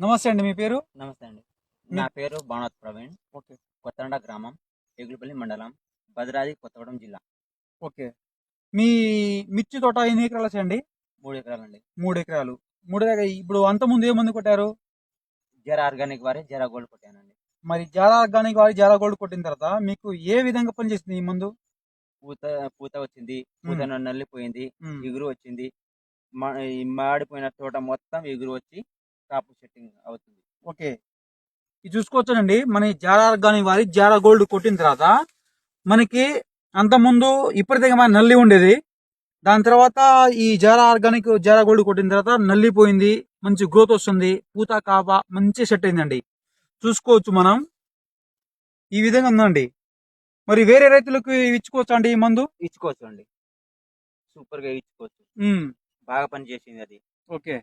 నమస్తే అండి. మీ పేరు? నమస్తే అండి. మీ నా పేరు భానువత్ ప్రవీణ్. ఓకే. కొత్తగూడ గ్రామం, ఎగులుపల్లి మండలం, భద్రాద్రి కొత్తగూడెం జిల్లా. ఓకే. మీ మిర్చి తోట ఎన్ని ఎకరాలొచ్చాయండి? 3 ఎకరాలండి. 3 ఎకరాలు. 3 ఇప్పుడు అంతకుముందు ఏ మందు కొట్టారు? జరా ఆర్గానిక్ వారి జరా గోల్డ్ కొట్టానండి. మరి జారా ఆర్గానిక్ వాడి జారా గోల్డ్ కొట్టిన తర్వాత మీకు ఏ విధంగా పనిచేసింది ఈ మందు? పూత పూత వచ్చింది. పూత హ్మ్. నల్లిపోయింది. హ్మ్. ఇగురు వచ్చింది. ఈ మాడిపోయిన తోట మొత్తం ఇగురు వచ్చి కాపు సెట్టింగ్ అవుతుంది. ఓకే. ఇది చూసుకోవచ్చునండి. మన ఈ జారా ఆర్గానిక్ వారి జారా గోల్డ్ కొట్టిన తర్వాత మనకి అంతకుముందు విపరీతంగా నల్లి ఉండేది. దాని తర్వాత ఈ జారా ఆర్గానిక్ జారా గోల్డ్ కొట్టిన తర్వాత నల్లిపోయింది. మంచి గ్రోత్ వస్తుంది. పూత కాప మంచి సెట్ అయిందండి. చూసుకోవచ్చు మనం. ఈ విధంగా ఉందండి. మరి వేరే రైతులకు ఇచ్చుకోవచ్చా అండి ఈ మందు? ఇచ్చుకోవచ్చు అండి. సూపర్‌గా ఇచ్చుకోవచ్చు. హ్మ్. బాగా పనిచేసింది అది. ఓకే.